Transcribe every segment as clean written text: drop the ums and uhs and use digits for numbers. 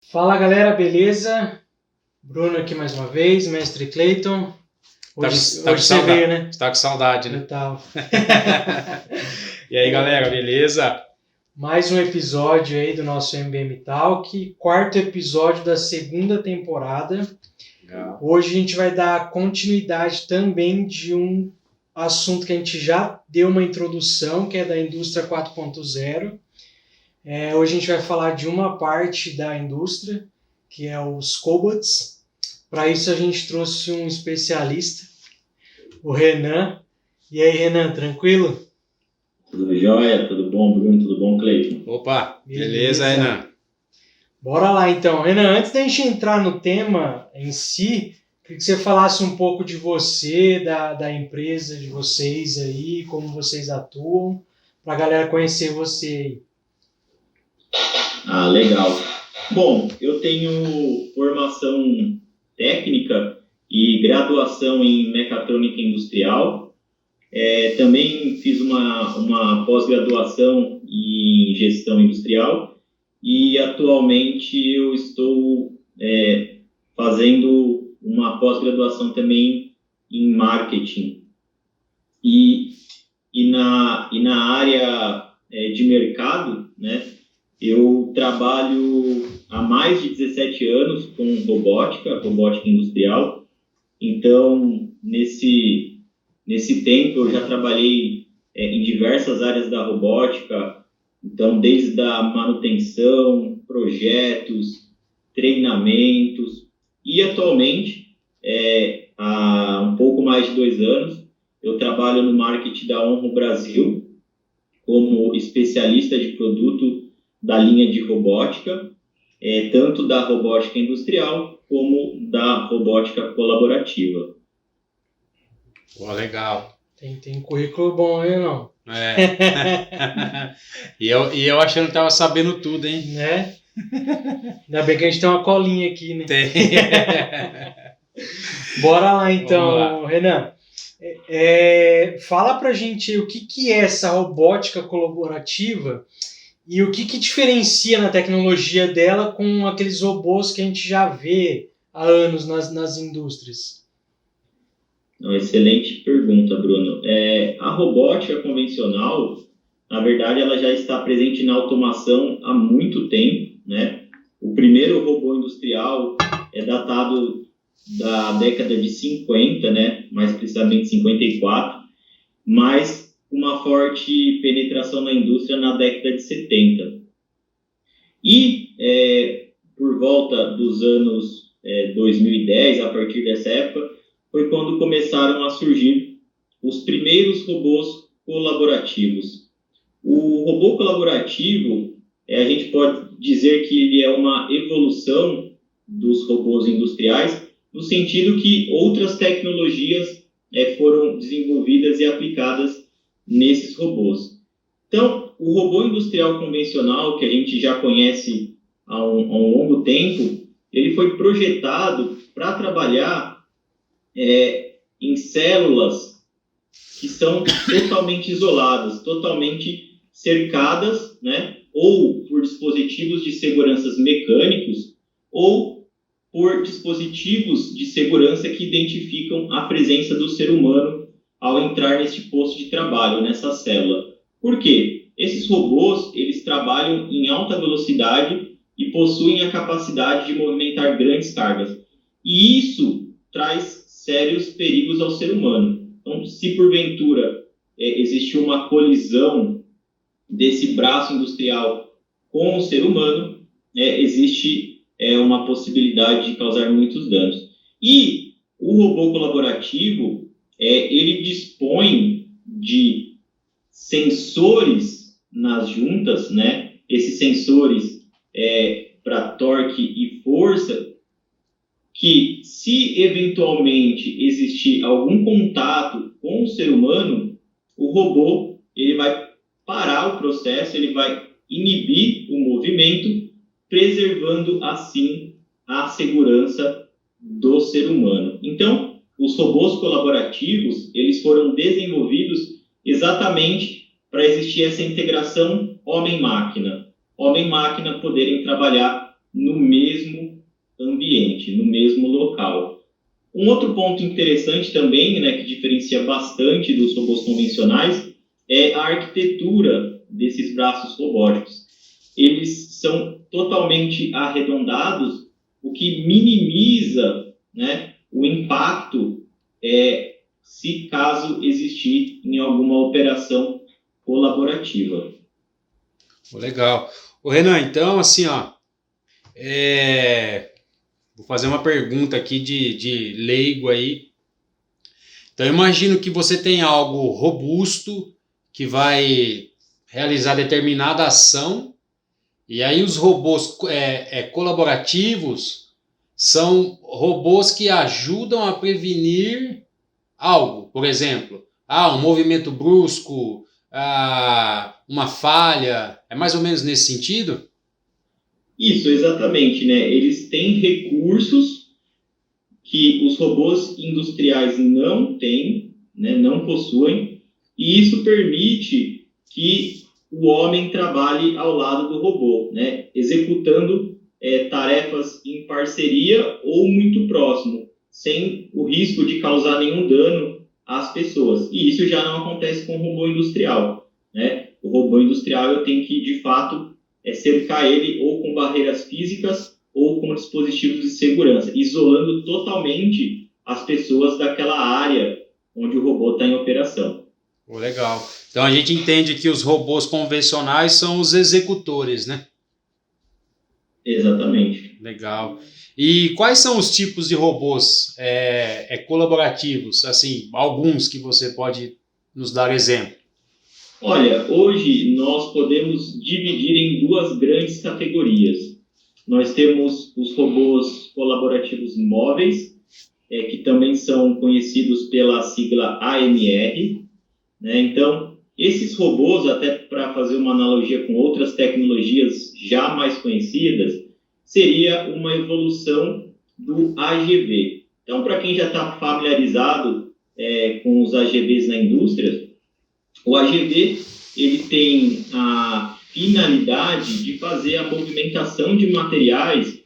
Fala galera, beleza? Bruno aqui mais uma vez, mestre Clayton. Hoje você veio, né? Você tá com saudade, né? Eu tava. E aí galera, beleza? Mais um episódio aí do nosso MBM Talk, quarto episódio da segunda temporada. Legal. Hoje a gente vai dar continuidade também de um assunto que a gente já deu uma introdução, que é da indústria 4.0. Hoje a gente vai falar de uma parte da indústria, que é os cobots. Para isso a gente trouxe um especialista, o Renan. E aí, Renan, tranquilo? Tudo jóia? Tudo bom, Bruno? Tudo bom, Cleiton? Opa, beleza, Renan? Bora lá então. Renan, antes da gente entrar no tema em si, queria que você falasse um pouco de você, da empresa de vocês aí, como vocês atuam, para a galera conhecer você aí. Ah, legal. Bom, eu tenho formação técnica e graduação em mecatrônica industrial. Também fiz uma pós-graduação em gestão industrial e atualmente eu estou fazendo uma pós-graduação também em marketing. E na área de mercado, né? Eu trabalho há mais de 17 anos com robótica industrial. Então, nesse tempo, eu já trabalhei em diversas áreas da robótica. Então, desde a manutenção, projetos, treinamentos. E, atualmente, há um pouco mais de 2 anos, eu trabalho no marketing da Onro Brasil como especialista de produto da linha de robótica, tanto da robótica industrial como da robótica colaborativa. Pô, legal. Tem um currículo bom aí, não? E eu achando que tava sabendo tudo, hein? Né? Ainda bem que a gente tem uma colinha aqui, né? Tem. Bora lá então, Vamos lá. Renan. Fala pra gente o que é essa robótica colaborativa e o que diferencia na tecnologia dela com aqueles robôs que a gente já vê há anos nas indústrias. Uma excelente pergunta, Bruno. A robótica convencional, na verdade, ela já está presente na automação há muito tempo, né? O primeiro robô industrial é datado da década de 50, né? Mais precisamente 54, mas uma forte penetração na indústria na década de 70. E por volta dos anos 2010, a partir dessa época, foi quando começaram a surgir os primeiros robôs colaborativos. O robô colaborativo, a gente pode dizer que ele é uma evolução dos robôs industriais, no sentido que outras tecnologias foram desenvolvidas e aplicadas nesses robôs. Então, o robô industrial convencional, que a gente já conhece há um longo tempo, ele foi projetado para trabalhar em células que são totalmente isoladas, totalmente cercadas, né? Ou por dispositivos de segurança mecânicos, ou por dispositivos de segurança que identificam a presença do ser humano ao entrar neste posto de trabalho, nessa célula. Por quê? Esses robôs, eles trabalham em alta velocidade e possuem a capacidade de movimentar grandes cargas. E isso traz sérios perigos ao ser humano. Então, se porventura existe uma colisão desse braço industrial com o ser humano, existe uma possibilidade de causar muitos danos. E o robô colaborativo, ele dispõe de sensores nas juntas, né? Esses sensores para torque e força, que se eventualmente existir algum contato com o ser humano, o robô ele vai parar o processo, ele vai inibir o movimento, preservando assim a segurança do ser humano. Então, os robôs colaborativos, eles foram desenvolvidos exatamente para existir essa integração homem-máquina. Homem-máquina poderem trabalhar no mesmo ambiente, no mesmo local. Um outro ponto interessante também, né, que diferencia bastante dos robôs convencionais, é a arquitetura desses braços robóticos. Eles são totalmente arredondados, o que minimiza, né, o impacto se caso existir em alguma operação colaborativa. Legal. Ô Renan, então assim, ó, vou fazer uma pergunta aqui de leigo aí. Então eu imagino que você tem algo robusto que vai realizar determinada ação, e aí os robôs colaborativos são robôs que ajudam a prevenir algo, por exemplo, um movimento brusco, uma falha, é mais ou menos nesse sentido? Isso, exatamente, né? Eles têm recursos que os robôs industriais não têm, né? Não possuem, e isso permite que o homem trabalhe ao lado do robô, né? Executando tarefas em parceria ou muito próximo, sem o risco de causar nenhum dano às pessoas. E isso já não acontece com o robô industrial, né? O robô industrial eu tenho que, de fato, cercar ele ou com barreiras físicas ou com dispositivos de segurança, isolando totalmente as pessoas daquela área onde o robô está em operação. Legal. Então a gente entende que os robôs convencionais são os executores, né? Exatamente. Legal. E quais são os tipos de robôs colaborativos? Assim, alguns que você pode nos dar exemplo. Olha, hoje nós podemos dividir em duas grandes categorias. Nós temos os robôs colaborativos móveis, que também são conhecidos pela sigla AMR, né? Então, esses robôs, até para fazer uma analogia com outras tecnologias já mais conhecidas, seria uma evolução do AGV. Então, para quem já está familiarizado com os AGVs na indústria, o AGV ele tem a finalidade de fazer a movimentação de materiais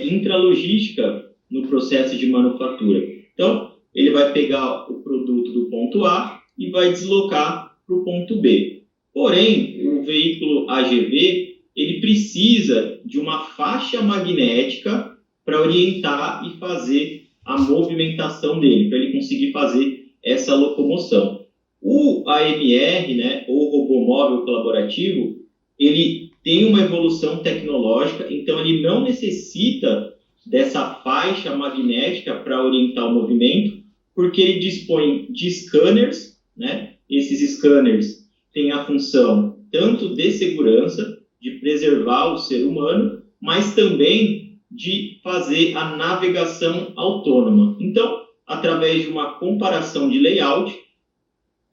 intralogística no processo de manufatura. Então, ele vai pegar o produto do ponto A e vai deslocar para o ponto B. Porém, o veículo AGV ele precisa de uma faixa magnética para orientar e fazer a movimentação dele, para ele conseguir fazer essa locomoção. O AMR, né, ou robô móvel colaborativo, ele tem uma evolução tecnológica, então ele não necessita dessa faixa magnética para orientar o movimento, porque ele dispõe de scanners, né? Esses scanners têm a função tanto de segurança, de preservar o ser humano, mas também de fazer a navegação autônoma. Então, através de uma comparação de layout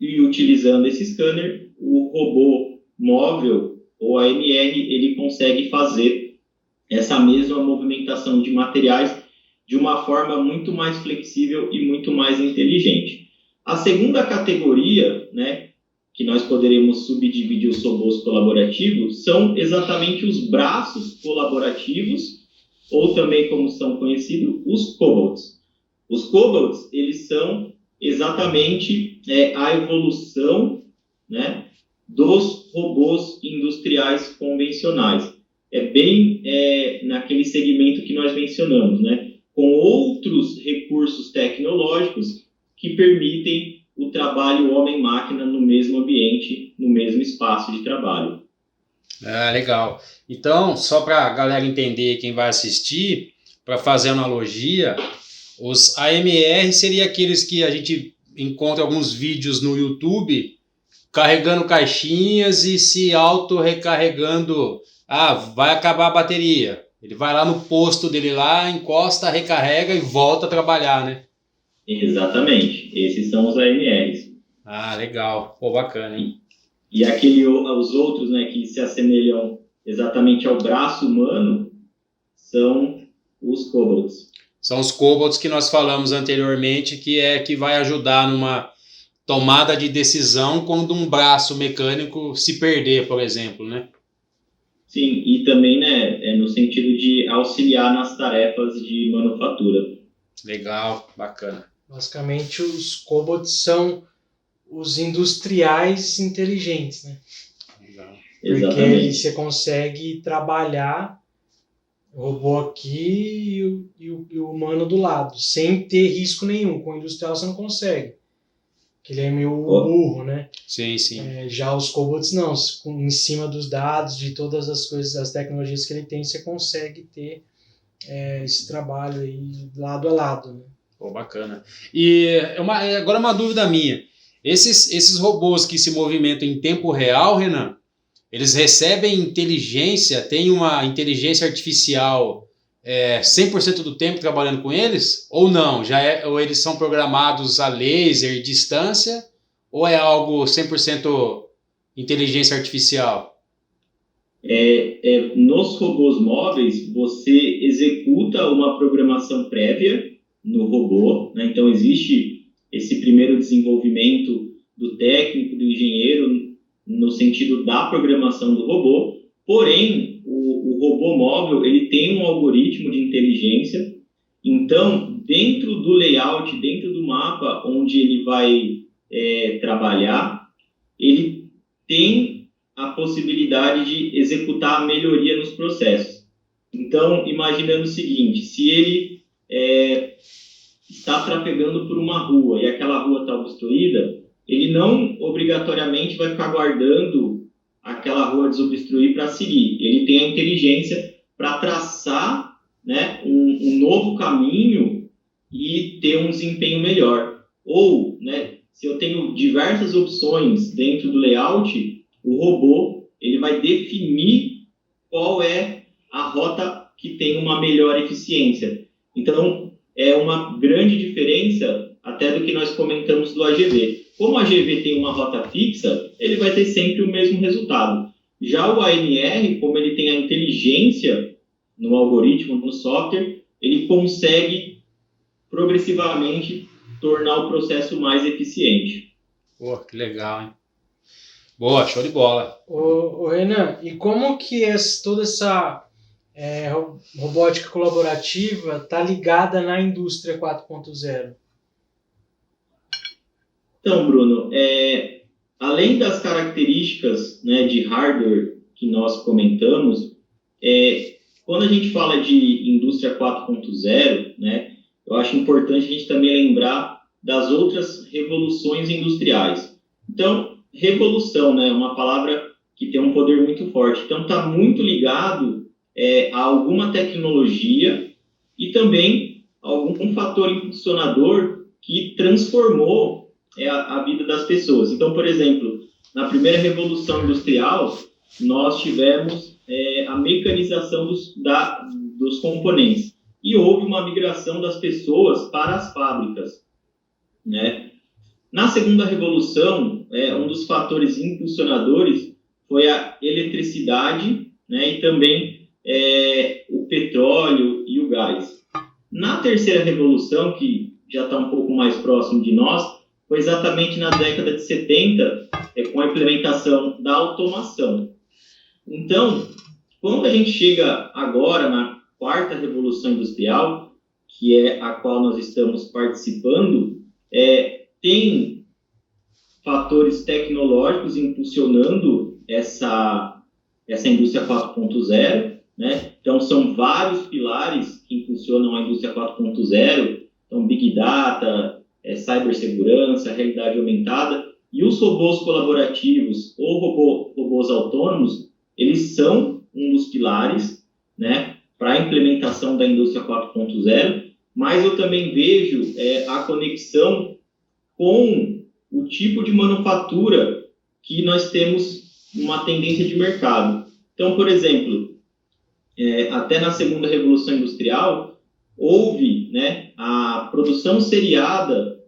e utilizando esse scanner, o robô móvel, ou AMR, ele consegue fazer essa mesma movimentação de materiais de uma forma muito mais flexível e muito mais inteligente. A segunda categoria, né, que nós poderemos subdividir os robôs colaborativos, são exatamente os braços colaborativos, ou também como são conhecidos, os cobots. Os cobots, eles são exatamente a evolução, né, dos robôs industriais convencionais. É bem naquele segmento que nós mencionamos, né, com outros recursos tecnológicos que permitem o trabalho homem-máquina no mesmo ambiente, no mesmo espaço de trabalho. Legal. Então, só para a galera entender, quem vai assistir, para fazer analogia, os AMR seriam aqueles que a gente encontra alguns vídeos no YouTube carregando caixinhas e se auto-recarregando. Vai acabar a bateria. Ele vai lá no posto dele lá, encosta, recarrega e volta a trabalhar, né? Exatamente. Esses são os AMRs. Legal. Pô, bacana, hein? E os outros, né, que se assemelham exatamente ao braço humano são os cobots. São os cobots que nós falamos anteriormente, que vai ajudar numa tomada de decisão quando um braço mecânico se perder, por exemplo, né? Sim, e também, né, no sentido de auxiliar nas tarefas de manufatura. Legal, bacana. Basicamente, os cobots são os industriais inteligentes, né? Legal. Porque Exatamente. você consegue trabalhar o robô aqui e o humano do lado, sem ter risco nenhum. Com o industrial você não consegue, porque ele é meio burro, né? Sim, sim. Já os cobots não, em cima dos dados, de todas as coisas, as tecnologias que ele tem, você consegue ter esse trabalho aí lado a lado, né? Pô, bacana. E agora uma dúvida minha. Esses robôs que se movimentam em tempo real, Renan, eles recebem inteligência, tem uma inteligência artificial 100% do tempo trabalhando com eles? Ou não? Ou eles são programados a laser, distância? Ou é algo 100% inteligência artificial? Nos robôs móveis, você executa uma programação prévia no robô, né? Então, existe esse primeiro desenvolvimento do técnico, do engenheiro, no sentido da programação do robô, porém, o robô móvel ele tem um algoritmo de inteligência, então, dentro do layout, dentro do mapa onde ele vai trabalhar, ele tem a possibilidade de executar a melhoria nos processos. Então, imaginando o seguinte, se ele está trafegando por uma rua e aquela rua está obstruída, ele não obrigatoriamente vai ficar guardando aquela rua desobstruir para seguir. Ele tem a inteligência para traçar, né, um novo caminho e ter um desempenho melhor. Ou, né, se eu tenho diversas opções dentro do layout, o robô ele vai definir qual é a rota que tem uma melhor eficiência. Então, é uma grande diferença até do que nós comentamos do AGV. Como o AGV tem uma rota fixa, ele vai ter sempre o mesmo resultado. Já o AMR, como ele tem a inteligência no algoritmo, no software, ele consegue progressivamente tornar o processo mais eficiente. Pô, que legal, hein? Boa, show de bola. Ô Renan, e como que toda essa robótica colaborativa está ligada na indústria 4.0? Então, Bruno, além das características, né, de hardware que nós comentamos, quando a gente fala de indústria 4.0, né, eu acho importante a gente também lembrar das outras revoluções industriais. Então, revolução, né, é uma palavra que tem um poder muito forte. Então, está muito ligado a alguma tecnologia e também algum fator impulsionador que transformou a vida das pessoas. Então, por exemplo, na primeira revolução industrial, nós tivemos a mecanização dos componentes e houve uma migração das pessoas para as fábricas, né? Na segunda revolução, um dos fatores impulsionadores foi a eletricidade, né, e também o petróleo e o gás. Na terceira revolução, que já está um pouco mais próximo de nós, foi exatamente na década de 70, com a implementação da automação. Então, quando a gente chega agora na quarta revolução industrial, que é a qual nós estamos participando, tem fatores tecnológicos impulsionando essa indústria 4.0, né? Então, são vários pilares que impulsionam a indústria 4.0, então, Big Data, cibersegurança, realidade aumentada, e os robôs colaborativos ou robôs autônomos, eles são um dos pilares, né, para a implementação da indústria 4.0, mas eu também vejo a conexão com o tipo de manufatura que nós temos uma tendência de mercado. Então, por exemplo, até na segunda revolução industrial, houve, né, a produção seriada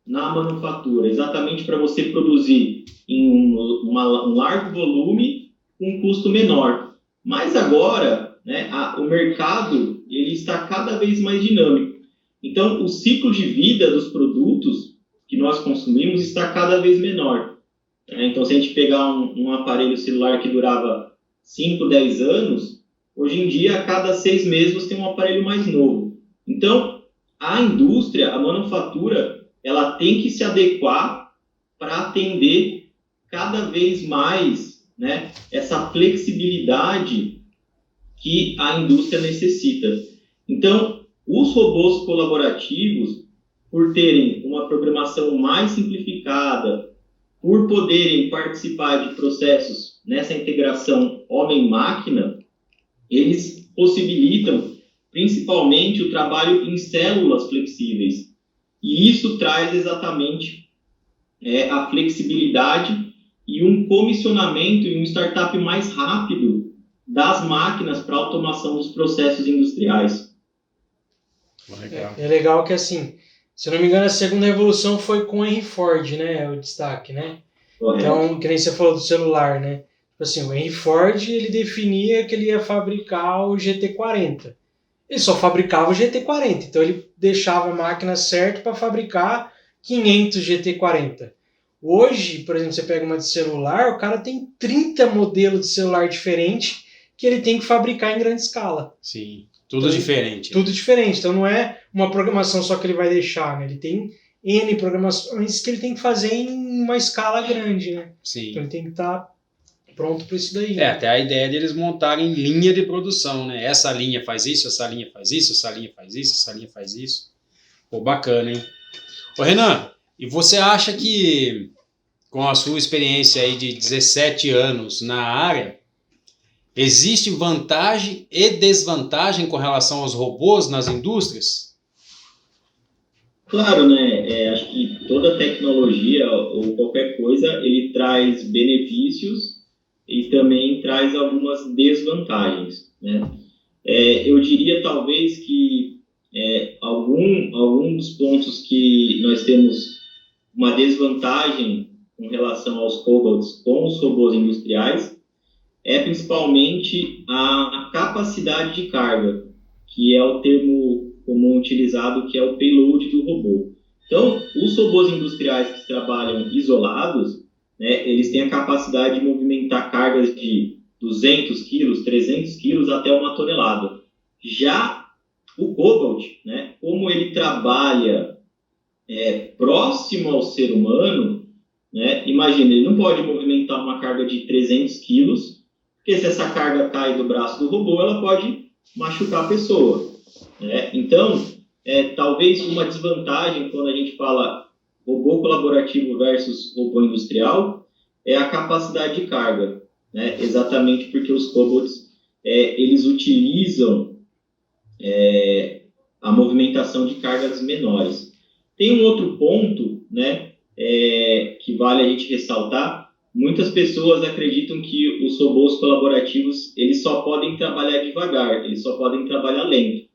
na manufatura, exatamente para você produzir em um largo volume com um custo menor. Mas agora, né, o mercado ele está cada vez mais dinâmico. Então, o ciclo de vida dos produtos que nós consumimos está cada vez menor. Então, se a gente pegar um aparelho celular que durava 5, 10 anos, Hoje em dia, a cada 6 meses, você tem um aparelho mais novo. Então, a indústria, a manufatura, ela tem que se adequar para atender cada vez mais, né, essa flexibilidade que a indústria necessita. Então, os robôs colaborativos, por terem uma programação mais simplificada, por poderem participar de processos nessa integração homem-máquina, eles possibilitam principalmente o trabalho em células flexíveis. E isso traz exatamente a flexibilidade e um comissionamento e um startup mais rápido das máquinas para automação dos processos industriais. Legal. É legal que, assim, se eu não me engano, a segunda revolução foi com Henry Ford, né? O destaque, né? Correto. Então, que nem você falou do celular, né? Tipo assim, o Henry Ford, ele definia que ele ia fabricar o GT40. Ele só fabricava o GT40, então ele deixava a máquina certa para fabricar 500 GT40. Hoje, por exemplo, você pega uma de celular, o cara tem 30 modelos de celular diferentes que ele tem que fabricar em grande escala. Sim, tudo diferente. Tudo diferente, então não é uma programação só que ele vai deixar, né? Ele tem N programações que ele tem que fazer em uma escala grande, né? Sim. Então ele tem que estar pronto para isso daí. É, né? até a ideia deles montarem linha de produção, né? Essa linha faz isso, essa linha faz isso, essa linha faz isso, essa linha faz isso. Pô, bacana, hein? Ô, Renan, e você acha que, com a sua experiência aí de 17 anos na área, existe vantagem e desvantagem com relação aos robôs nas indústrias? Claro, né? Acho que toda tecnologia ou qualquer coisa, ele traz benefícios e também traz algumas desvantagens, né? Eu diria talvez que algum dos pontos que nós temos uma desvantagem com relação aos cobots com os robôs industriais é principalmente a capacidade de carga, que é o termo comum utilizado, que é o payload do robô. Então, os robôs industriais que trabalham isolados, né, eles têm a capacidade de movimentar cargas de 200 quilos, 300 quilos até 1 tonelada. Já o cobot, né, como ele trabalha próximo ao ser humano, né, imagina, ele não pode movimentar uma carga de 300 quilos, porque se essa carga cai do braço do robô, ela pode machucar a pessoa. Né? Então, talvez uma desvantagem quando a gente fala robô colaborativo versus robô industrial é a capacidade de carga, né? Exatamente porque os cobots eles utilizam a movimentação de cargas menores. Tem um outro ponto, né, que vale a gente ressaltar. Muitas pessoas acreditam que os robôs colaborativos eles só podem trabalhar devagar, eles só podem trabalhar lento.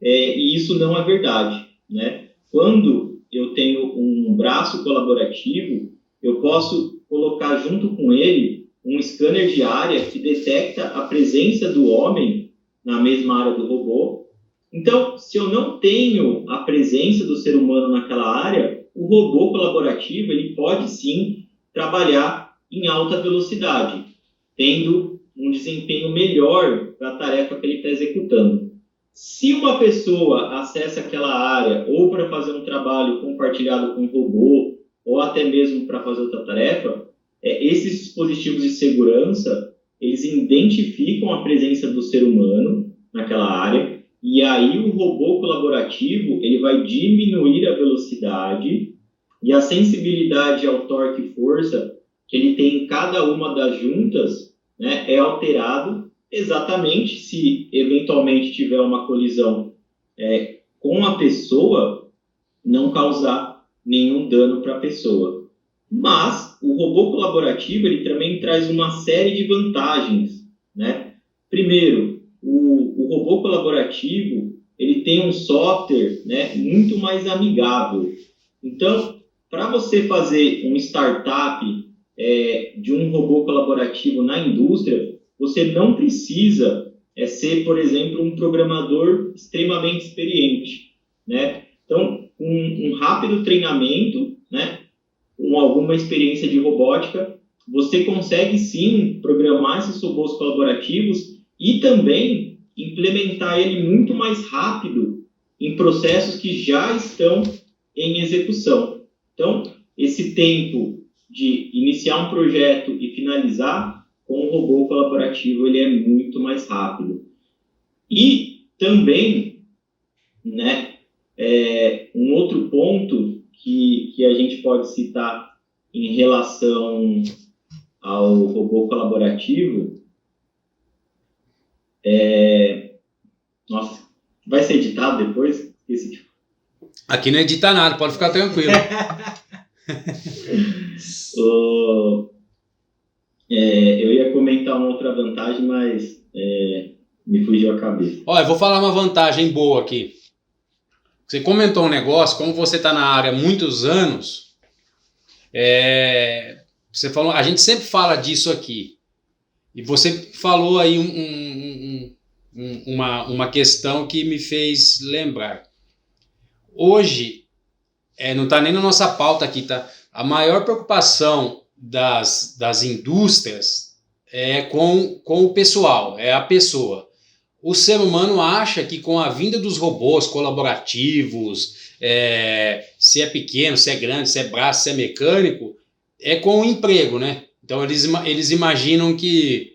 E isso não é verdade, né? Quando eu tenho um braço colaborativo, eu posso colocar junto com ele um scanner de área que detecta a presença do homem na mesma área do robô. Então, se eu não tenho a presença do ser humano naquela área, o robô colaborativo ele pode sim trabalhar em alta velocidade, tendo um desempenho melhor para a tarefa que ele está executando. Se uma pessoa acessa aquela área ou para fazer um trabalho compartilhado com o robô, ou até mesmo para fazer outra tarefa, esses dispositivos de segurança, eles identificam a presença do ser humano naquela área, e aí o robô colaborativo ele vai diminuir a velocidade e a sensibilidade ao torque e força que ele tem em cada uma das juntas, né, é alterado exatamente se eventualmente tiver uma colisão com a pessoa, não causar nenhum dano para a pessoa. Mas o robô colaborativo ele também traz uma série de vantagens, né? Primeiro, o robô colaborativo ele tem um software, né, muito mais amigável. Então, para você fazer um startup de um robô colaborativo na indústria, você não precisa ser, por exemplo, um programador extremamente experiente, né? Então, um rápido treinamento, né, com alguma experiência de robótica, você consegue sim programar esses robôs colaborativos e também implementar ele muito mais rápido em processos que já estão em execução. Então, esse tempo de iniciar um projeto e finalizar com o robô colaborativo, ele é muito mais rápido. E também, né, um outro ponto que a gente pode citar em relação ao robô colaborativo nossa, vai ser editado depois? Aqui não edita nada, pode ficar tranquilo. Eu ia comentar uma outra vantagem, mas me fugiu a cabeça. Olha, eu vou falar uma vantagem boa aqui. Você comentou um negócio, como você está na área há muitos anos, você falou, a gente sempre fala disso aqui. E você falou aí uma questão que me fez lembrar. Hoje, não está nem na nossa pauta aqui, tá? A maior preocupação das indústrias é com o pessoal, é a pessoa. O ser humano acha que com a vinda dos robôs colaborativos, se é pequeno, se é grande, se é braço, se é mecânico, é com o emprego, né? Então eles imaginam que,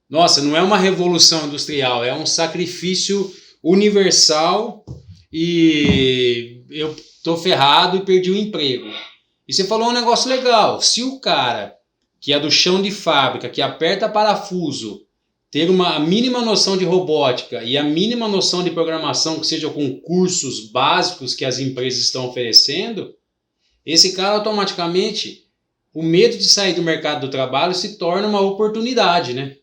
nossa, não é uma revolução industrial, é um sacrifício universal e eu tô ferrado e perdi o emprego. E você falou um negócio legal, se o cara que é do chão de fábrica, que aperta parafuso, ter uma mínima noção de robótica e a mínima noção de programação, que seja com cursos básicos que as empresas estão oferecendo, esse cara automaticamente, o medo de sair do mercado do trabalho se torna uma oportunidade, né?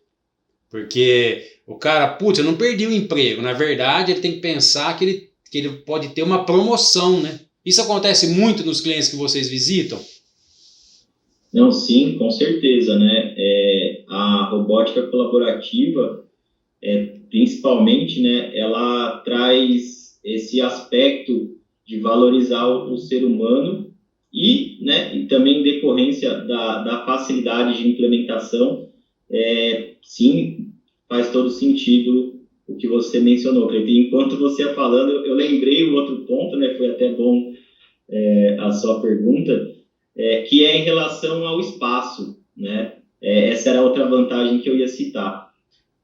Porque o cara, putz, eu não perdi o emprego. Na verdade, ele tem que pensar que ele pode ter uma promoção, né? Isso acontece muito nos clientes que vocês visitam? Não, sim, com certeza, né? A robótica colaborativa, principalmente, né, ela traz esse aspecto de valorizar o ser humano e também em decorrência da facilidade de implementação, sim, faz todo sentido o que você mencionou, Cleiton. Enquanto você ia falando, eu lembrei o outro ponto, né, foi até bom a sua pergunta, que é em relação ao espaço, né? Essa era outra vantagem que eu ia citar.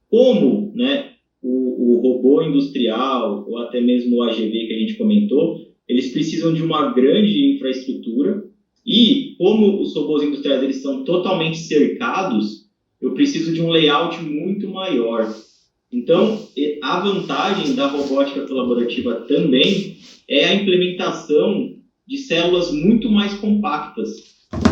Como, né, o robô industrial, ou até mesmo o AGV que a gente comentou, eles precisam de uma grande infraestrutura e, como os robôs industriais eles são totalmente cercados, eu preciso de um layout muito maior. Então, a vantagem da robótica colaborativa também é a implementação de células muito mais compactas,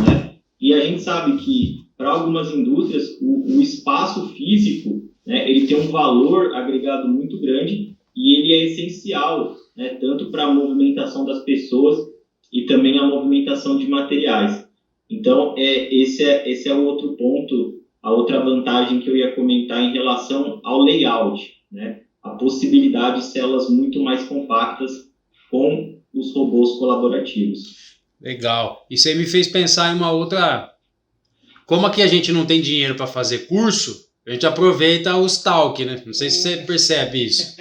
né? E a gente sabe que, para algumas indústrias, o espaço físico, né, ele tem um valor agregado muito grande e ele é essencial, né, tanto para a movimentação das pessoas e também a movimentação de materiais. Então, esse é o outro ponto, a outra vantagem que eu ia comentar em relação ao layout, né? A possibilidade de células muito mais compactas com os robôs colaborativos. Legal. Isso aí me fez pensar em uma outra... Como aqui a gente não tem dinheiro para fazer curso, a gente aproveita os talk, né? Não sei se você percebe isso.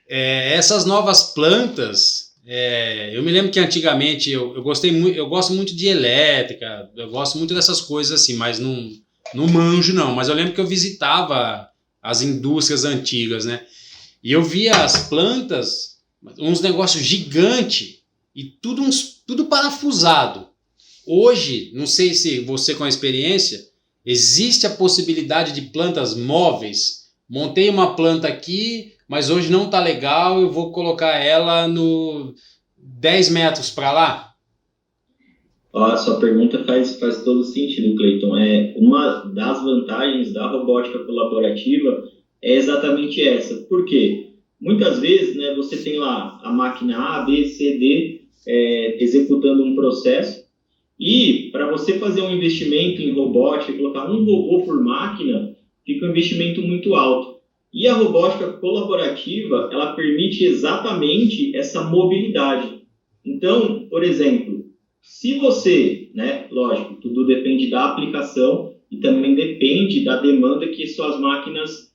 Essas novas plantas, eu me lembro que antigamente eu gosto muito de elétrica, eu gosto muito dessas coisas assim, mas não manjo não. Mas eu lembro que eu visitava as indústrias antigas, né? E eu via as plantas, uns negócios gigantes e tudo parafusado. Hoje, não sei se você com a experiência, existe a possibilidade de plantas móveis. Montei uma planta aqui, mas hoje não está legal, eu vou colocar ela no 10 metros para lá. A sua pergunta faz todo sentido, Cleiton. Uma das vantagens da robótica colaborativa é exatamente essa. Por quê? Muitas vezes, né, você tem lá a máquina A, B, C, D executando um processo e para você fazer um investimento em robótica, colocar um robô por máquina, fica um investimento muito alto. E a robótica colaborativa, ela permite exatamente essa mobilidade. Então, por exemplo, se você, né, lógico, tudo depende da aplicação, e também depende da demanda que suas máquinas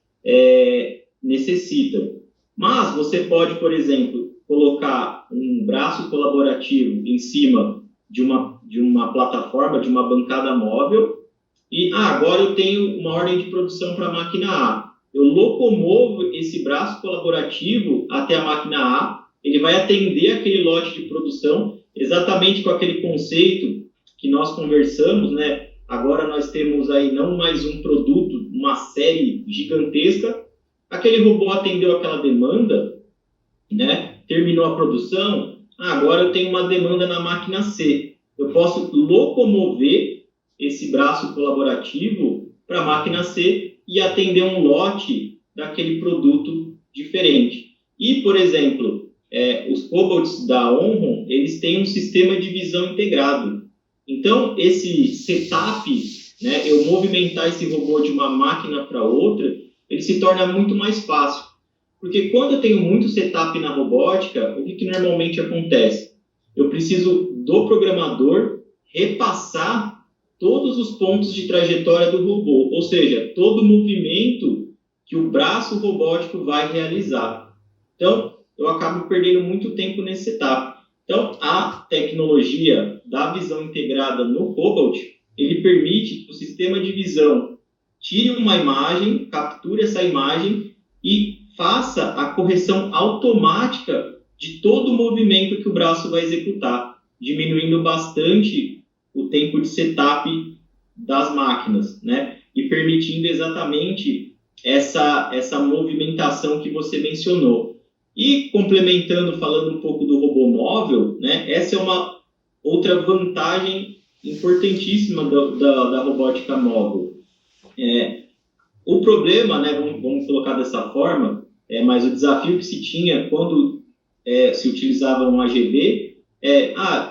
necessitam. Mas você pode, por exemplo, colocar um braço colaborativo em cima de uma plataforma, de uma bancada móvel, e agora eu tenho uma ordem de produção para a máquina A. Eu locomovo esse braço colaborativo até a máquina A, ele vai atender aquele lote de produção, exatamente com aquele conceito que nós conversamos, né? Agora nós temos aí não mais um produto, uma série gigantesca. Aquele robô atendeu aquela demanda, né? Terminou a produção, agora eu tenho uma demanda na máquina C. Eu posso locomover esse braço colaborativo para a máquina C e atender um lote daquele produto diferente. E, por exemplo, os cobots da Onron, eles têm um sistema de visão integrado. Então, esse setup, né, eu movimentar esse robô de uma máquina para outra, ele se torna muito mais fácil. Porque quando eu tenho muito setup na robótica, o que normalmente acontece? Eu preciso do programador repassar todos os pontos de trajetória do robô, ou seja, todo o movimento que o braço robótico vai realizar. Então, eu acabo perdendo muito tempo nesse setup. Então, a tecnologia da visão integrada no Cobalt, ele permite que o sistema de visão tire uma imagem, capture essa imagem e faça a correção automática de todo o movimento que o braço vai executar, diminuindo bastante o tempo de setup das máquinas, né? E permitindo exatamente essa movimentação que você mencionou. E complementando, falando um pouco do robô móvel, né? Essa é uma outra vantagem importantíssima da robótica móvel. O problema, né, vamos colocar dessa forma, mas o desafio que se tinha quando se utilizava um AGV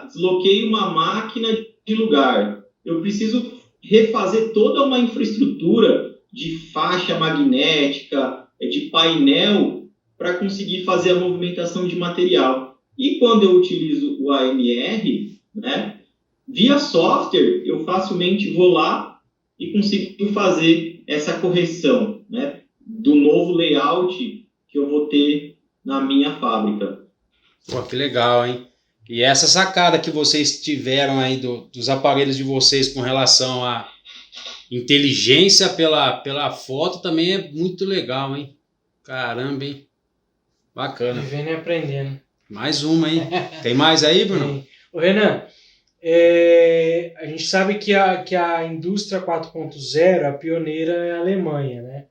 desloquei uma máquina de lugar. Eu preciso refazer toda uma infraestrutura de faixa magnética, de painel, para conseguir fazer a movimentação de material. E quando eu utilizo o AMR, né, via software, eu facilmente vou lá e consigo fazer essa correção, né, do novo layout que eu vou ter na minha fábrica. Pô, que legal, hein? E essa sacada que vocês tiveram aí dos aparelhos de vocês com relação à inteligência pela foto também é muito legal, hein? Caramba, hein? Bacana. Vivendo e aprendendo. Mais uma, hein? Tem mais aí, Bruno? Tem. Ô, Renan, a gente sabe que a indústria 4.0, a pioneira é a Alemanha, né?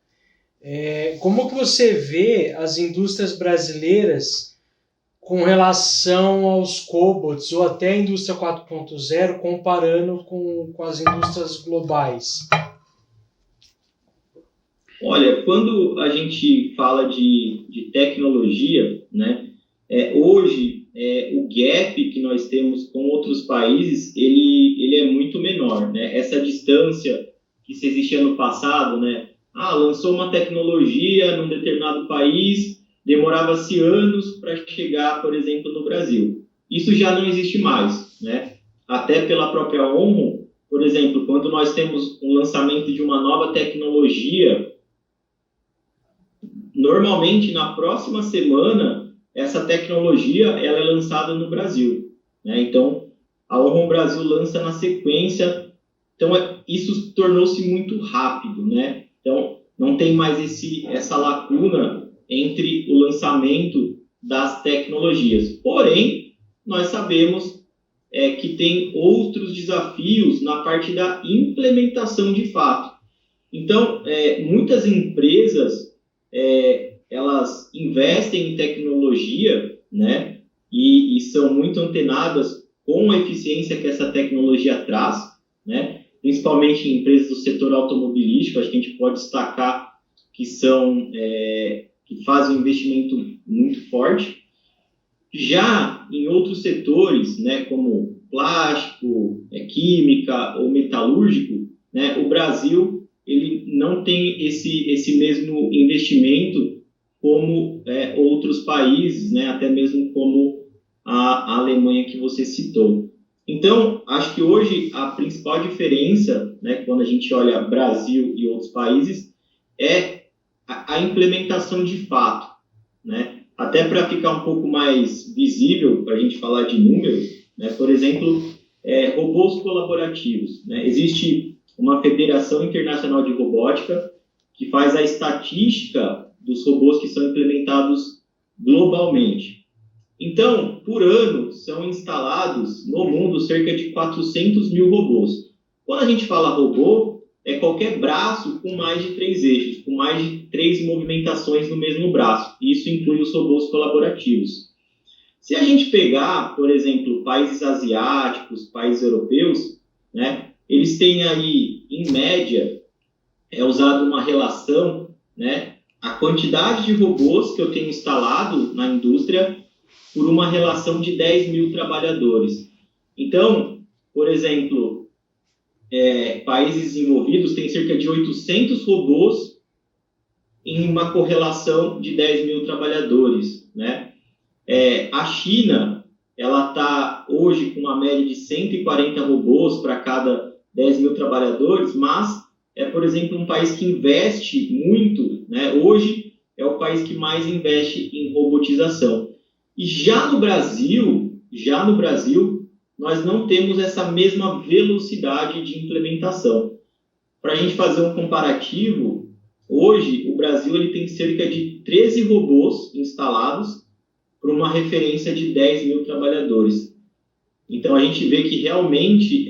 Como que você vê as indústrias brasileiras com relação aos cobots ou até a indústria 4.0 comparando com as indústrias globais? Olha, quando a gente fala de tecnologia, né, hoje o gap que nós temos com outros países, ele é muito menor, né? Essa distância que se existia no passado, né? Lançou uma tecnologia num determinado país, demorava-se anos para chegar, por exemplo, no Brasil. Isso já não existe mais, né? Até pela própria Onron, por exemplo, quando nós temos um lançamento de uma nova tecnologia, normalmente na próxima semana essa tecnologia ela é lançada no Brasil, né? Então a Onron Brasil lança na sequência. Então isso tornou-se muito rápido, né? Então não tem mais essa lacuna entre o lançamento das tecnologias. Porém, nós sabemos que tem outros desafios na parte da implementação de fato. Então, muitas empresas, elas investem em tecnologia, né, e são muito antenadas com a eficiência que essa tecnologia traz, né, principalmente em empresas do setor automobilístico. Acho que a gente pode destacar que que fazem um investimento muito forte. Já em outros setores, né, como plástico, química ou metalúrgico, né, o Brasil ele não tem esse mesmo investimento como outros países, né, até mesmo como a Alemanha que você citou. Então, acho que hoje a principal diferença, né, quando a gente olha Brasil e outros países, é a implementação de fato, né? Até para ficar um pouco mais visível, para a gente falar de números, né? Por exemplo, robôs colaborativos, né? Existe uma Federação Internacional de Robótica que faz a estatística dos robôs que são implementados globalmente. Então, por ano, são instalados no mundo cerca de 400 mil robôs. Quando a gente fala robô, é qualquer braço com mais de 3 eixos, com mais de 3 movimentações no mesmo braço. Isso inclui os robôs colaborativos. Se a gente pegar, por exemplo, países asiáticos, países europeus, né, eles têm aí, em média, usado uma relação, né, a quantidade de robôs que eu tenho instalado na indústria por uma relação de 10 mil trabalhadores. Então, por exemplo, países desenvolvidos têm cerca de 800 robôs em uma correlação de 10 mil trabalhadores, né? A China, ela está hoje com uma média de 140 robôs para cada 10 mil trabalhadores, mas por exemplo, um país que investe muito, né? Hoje é o país que mais investe em robotização. E já no Brasil, nós não temos essa mesma velocidade de implementação. Para a gente fazer um comparativo, hoje o Brasil ele tem cerca de 13 robôs instalados para uma referência de 10 mil trabalhadores. Então, a gente vê que realmente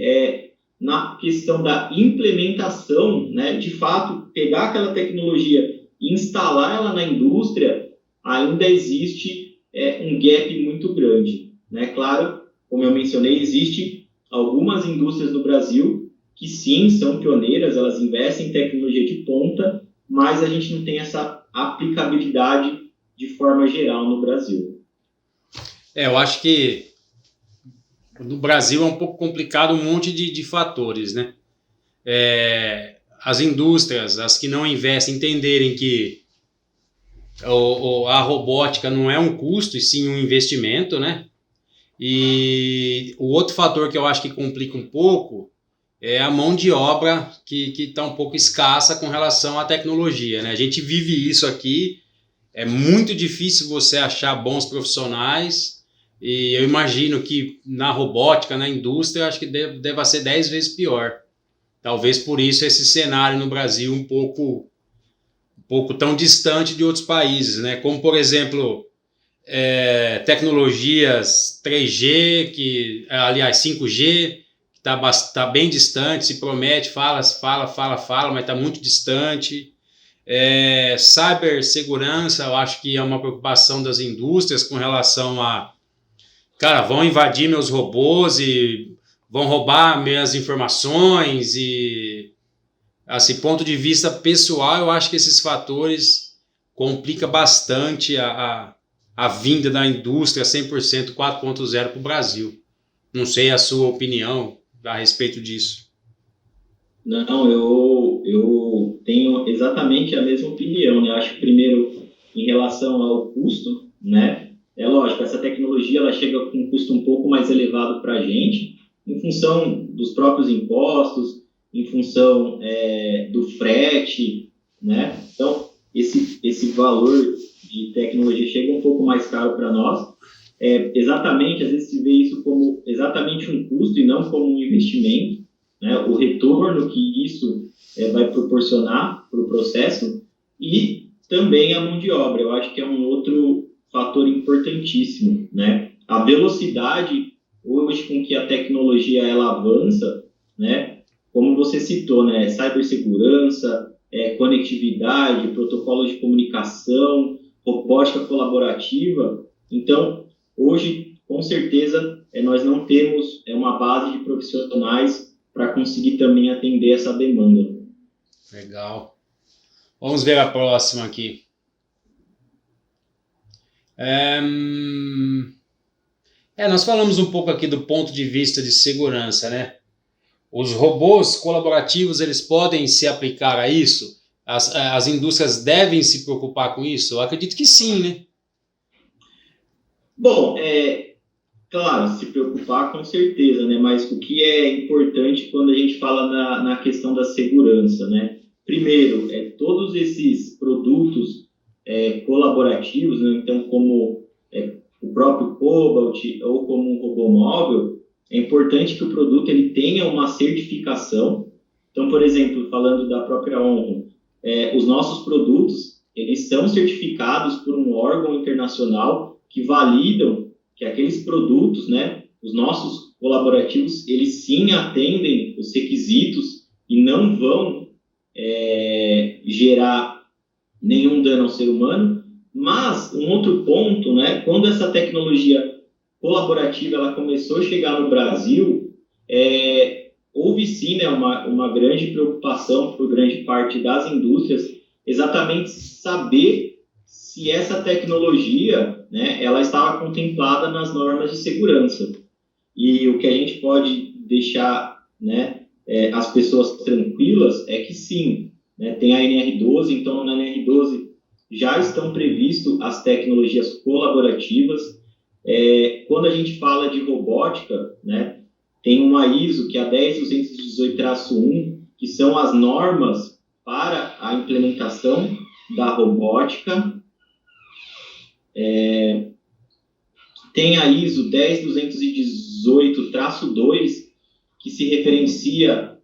na questão da implementação, né, de fato, pegar aquela tecnologia e instalar ela na indústria, ainda existe um gap muito grande, né? Claro, como eu mencionei, existe algumas indústrias no Brasil que sim, são pioneiras, elas investem em tecnologia de ponta, mas a gente não tem essa aplicabilidade de forma geral no Brasil. Eu acho que no Brasil é um pouco complicado um monte de fatores, né? As indústrias, as que não investem, entenderem que a robótica não é um custo, e sim um investimento, né? E o outro fator que eu acho que complica um pouco é a mão de obra que está um pouco escassa com relação à tecnologia, né? A gente vive isso aqui, é muito difícil você achar bons profissionais, e eu imagino que na robótica, na indústria, acho que deva ser 10 vezes pior. Talvez por isso esse cenário no Brasil um pouco tão distante de outros países, né? Como, por exemplo, tecnologias 3G, aliás, 5G, que tá bem distante, se promete, fala, mas está muito distante. Cibersegurança, eu acho que é uma preocupação das indústrias com relação a, cara, vão invadir meus robôs e vão roubar minhas informações, e assim, ponto de vista pessoal, eu acho que esses fatores complicam bastante a vinda da indústria 100% 4.0 para o Brasil. Não sei a sua opinião a respeito disso. Não, eu tenho exatamente a mesma opinião, né? Acho que primeiro, em relação ao custo, né? É lógico, essa tecnologia ela chega com um custo um pouco mais elevado para a gente, em função dos próprios impostos, em função do frete, né? Então, esse valor de tecnologia chega um pouco mais caro para nós. Exatamente, às vezes se vê isso como exatamente um custo e não como um investimento, né? O retorno que isso vai proporcionar para o processo, e também a mão de obra. Eu acho que é um outro fator importantíssimo, né? A velocidade hoje com que a tecnologia ela avança, né? Como você citou, né? Cibersegurança, conectividade, protocolos de comunicação, robótica colaborativa. Então, hoje, com certeza, nós não temos uma base de profissionais para conseguir também atender essa demanda. Legal. Vamos ver a próxima aqui. Nós falamos um pouco aqui do ponto de vista de segurança, né? Os robôs colaborativos, eles podem se aplicar a isso? As indústrias devem se preocupar com isso? Eu acredito que sim, né? Bom, Claro, se preocupar com certeza, né? Mas o que é importante quando a gente fala na questão da segurança, né? Primeiro, todos esses produtos colaborativos, né? Então, como o próprio Cobalt ou como um robô móvel, é importante que o produto ele tenha uma certificação. Então, por exemplo, falando da própria Onro, os nossos produtos, eles são certificados por um órgão internacional que validam que aqueles produtos, né, os nossos colaborativos, eles sim atendem os requisitos e não vão gerar nenhum dano ao ser humano. Mas um outro ponto, né, quando essa tecnologia colaborativa ela começou a chegar no Brasil, houve sim, né, uma grande preocupação por grande parte das indústrias, exatamente saber se essa tecnologia, né, ela estava contemplada nas normas de segurança. E o que a gente pode deixar, né, as pessoas tranquilas é que sim, né, tem a NR12, então na NR12 já estão previstas as tecnologias colaborativas. Quando a gente fala de robótica, né, tem uma ISO, que é a 10218-1, que são as normas para a implementação da robótica. Tem a ISO 10218-2, que se referencia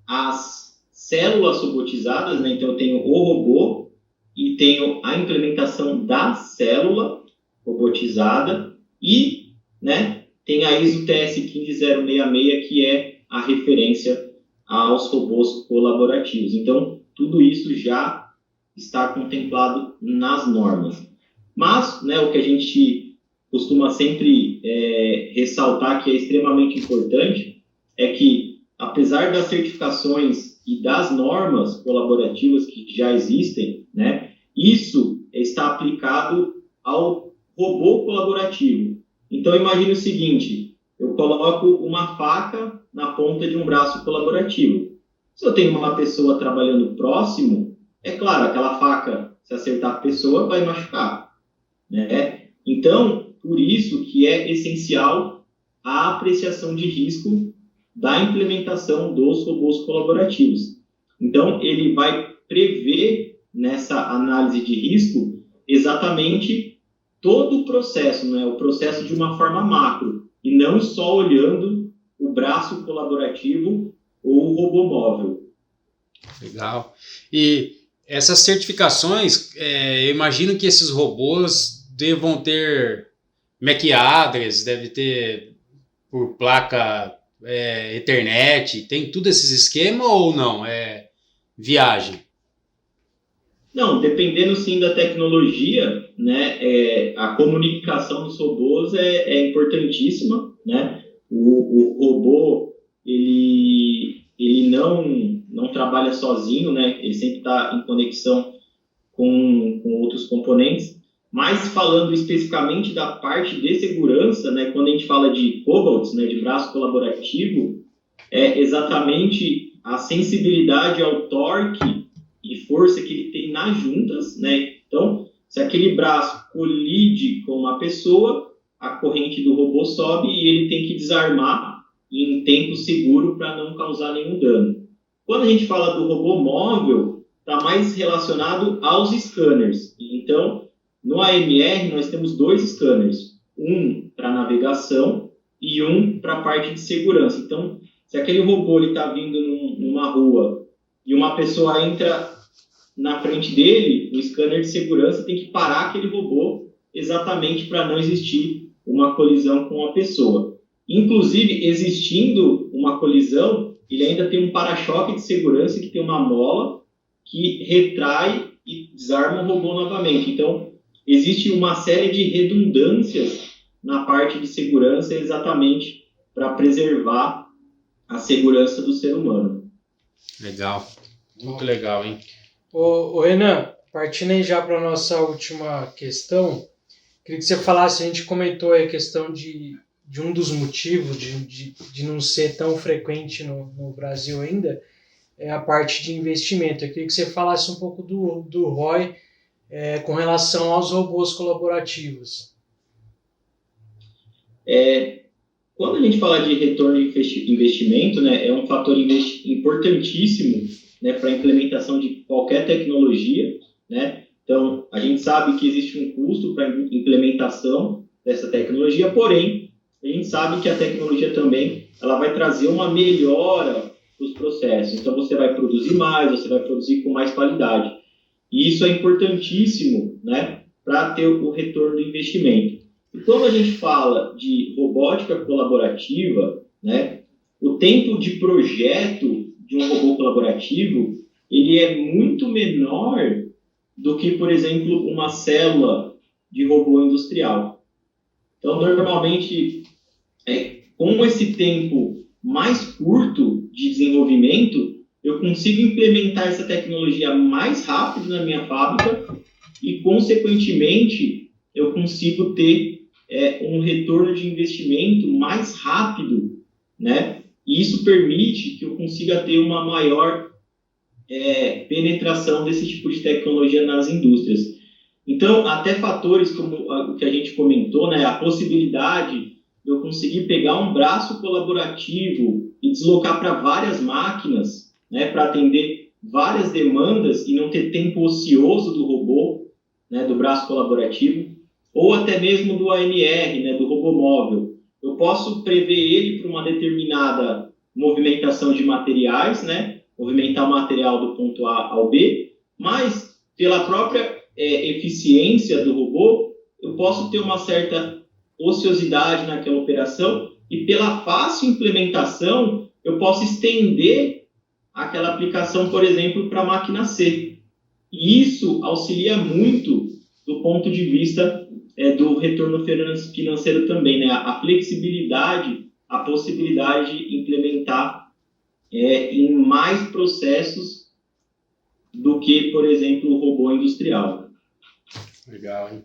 às células robotizadas, né? Então, eu tenho o robô e tenho a implementação da célula robotizada e, né, tem a ISO TS 15066, que é a referência aos robôs colaborativos. Então, tudo isso já está contemplado nas normas. Mas, né, o que a gente costuma sempre ressaltar, que é extremamente importante, é que, apesar das certificações e das normas colaborativas que já existem, né, isso está aplicado ao robô colaborativo. Então, imagine o seguinte, eu coloco uma faca na ponta de um braço colaborativo. Se eu tenho uma pessoa trabalhando próximo, é claro, aquela faca, se acertar a pessoa, vai machucar, né? Então, por isso que é essencial a apreciação de risco da implementação dos robôs colaborativos. Então, ele vai prever nessa análise de risco exatamente todo o processo, né? O processo de uma forma macro, e não só olhando o braço colaborativo ou o robô móvel. Legal. E essas certificações, eu imagino que esses robôs devam ter MAC address, deve ter por placa Ethernet, tem tudo esses esquemas ou não? É viagem? Não, dependendo sim da tecnologia, né, a comunicação dos robôs é importantíssima, né? O robô, ele não trabalha sozinho, né? Ele sempre está em conexão com outros componentes. Mas falando especificamente da parte de segurança, né, quando a gente fala de Cobalt, né, de braço colaborativo, é exatamente a sensibilidade ao torque e força que ele tem nas juntas, né? Então, se aquele braço colide com uma pessoa, a corrente do robô sobe e ele tem que desarmar em tempo seguro para não causar nenhum dano. Quando a gente fala do robô móvel, está mais relacionado aos scanners. Então, no AMR, nós temos 2 scanners, um para navegação e um para a parte de segurança. Então, se aquele robô está vindo numa rua e uma pessoa entra na frente dele, o scanner de segurança tem que parar aquele robô exatamente para não existir uma colisão com a pessoa. Inclusive, existindo uma colisão, ele ainda tem um para-choque de segurança que tem uma mola que retrai e desarma o robô novamente. Então, existe uma série de redundâncias na parte de segurança exatamente para preservar a segurança do ser humano. Legal, muito legal, hein? Ô Renan, partindo aí já para a nossa última questão, queria que você falasse, a gente comentou aí a questão de um dos motivos de não ser tão frequente no Brasil ainda, é a parte de investimento. Eu queria que você falasse um pouco do ROI com relação aos robôs colaborativos. Quando a gente fala de retorno de investimento, né, é um fator importantíssimo, né, para a implementação de qualquer tecnologia, né? Então, a gente sabe que existe um custo para a implementação dessa tecnologia, porém, a gente sabe que a tecnologia também ela vai trazer uma melhora dos processos. Então, você vai produzir mais, você vai produzir com mais qualidade. E isso é importantíssimo, né, para ter o retorno do investimento. E quando a gente fala de robótica colaborativa, né, o tempo de projeto de um robô colaborativo ele é muito menor do que, por exemplo, uma célula de robô industrial. Então, normalmente, com esse tempo mais curto de desenvolvimento, eu consigo implementar essa tecnologia mais rápido na minha fábrica e, consequentemente, eu consigo ter um retorno de investimento mais rápido, né? E isso permite que eu consiga ter uma maior penetração desse tipo de tecnologia nas indústrias. Então, até fatores como o que a gente comentou, né? A possibilidade de eu conseguir pegar um braço colaborativo e deslocar para várias máquinas, né? Para atender várias demandas e não ter tempo ocioso do robô, né? Do braço colaborativo, ou até mesmo do AMR, né? Do robô móvel. Eu posso prever ele para uma determinada movimentação de materiais, né? Movimentar o material do ponto A ao B, mas pela própria eficiência do robô, eu posso ter uma certa ociosidade naquela operação e pela fácil implementação, eu posso estender aquela aplicação, por exemplo, para a máquina C. E isso auxilia muito do ponto de vista do retorno financeiro também, né? A flexibilidade, a possibilidade de implementar em mais processos do que, por exemplo, o robô industrial. Legal, hein?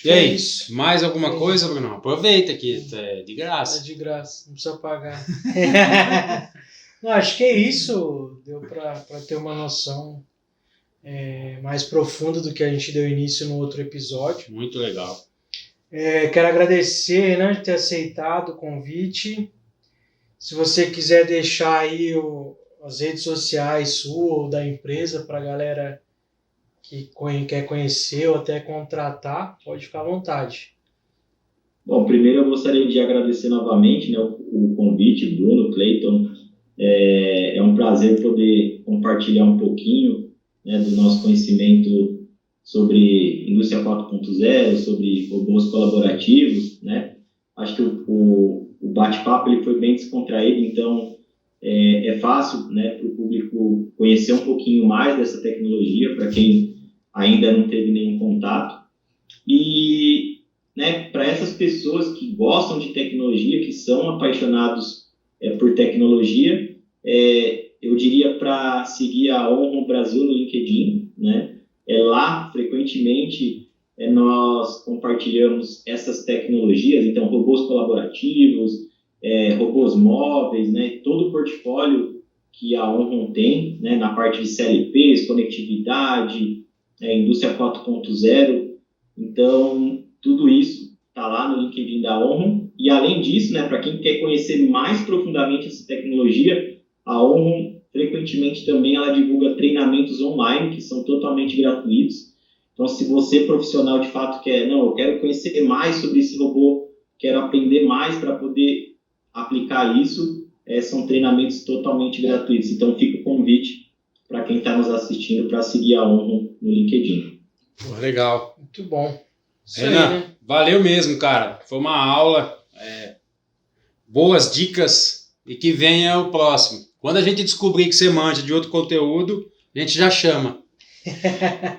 E aí, mais alguma coisa, Bruno? Aproveita que é de graça. É de graça, não precisa pagar. Não, acho que é isso. Deu para ter uma noção mais profunda do que a gente deu início no outro episódio. Muito legal. Quero agradecer, Renan, de ter aceitado o convite. Se você quiser deixar aí as redes sociais sua ou da empresa para a galera que quer conhecer ou até contratar, pode ficar à vontade. Bom, primeiro eu gostaria de agradecer novamente, né, o convite, Bruno, Cleiton. É um prazer poder compartilhar um pouquinho, né, do nosso conhecimento sobre indústria 4.0, sobre robôs colaborativos, né? Acho que o bate-papo ele foi bem descontraído, então é fácil, né, para o público conhecer um pouquinho mais dessa tecnologia, para quem ainda não teve nenhum contato. E, né, para essas pessoas que gostam de tecnologia, que são apaixonados por tecnologia, eu diria para seguir a Onron Brasil no LinkedIn, né? Lá, frequentemente, nós compartilhamos essas tecnologias, então, robôs colaborativos, robôs móveis, né? Todo o portfólio que a Onron tem, né? Na parte de CLPs, conectividade, indústria 4.0. Então, tudo isso está lá no LinkedIn da Onron. E, além disso, né, para quem quer conhecer mais profundamente essa tecnologia, a Onron, frequentemente, também ela divulga treinamentos online, que são totalmente gratuitos. Então, se você, profissional, de fato, eu quero conhecer mais sobre esse robô, quero aprender mais para poder aplicar isso, são treinamentos totalmente gratuitos. Então, fica o convite para quem está nos assistindo para seguir a Onron no LinkedIn. Legal. Muito bom. Renan, né? Valeu mesmo, cara. Foi uma aula. Boas dicas e que venha o próximo. Quando a gente descobrir que você manja de outro conteúdo, a gente já chama.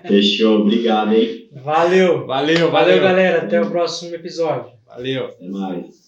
Fechou. Obrigado, hein? Valeu, galera. Até o próximo episódio. Valeu. Até mais.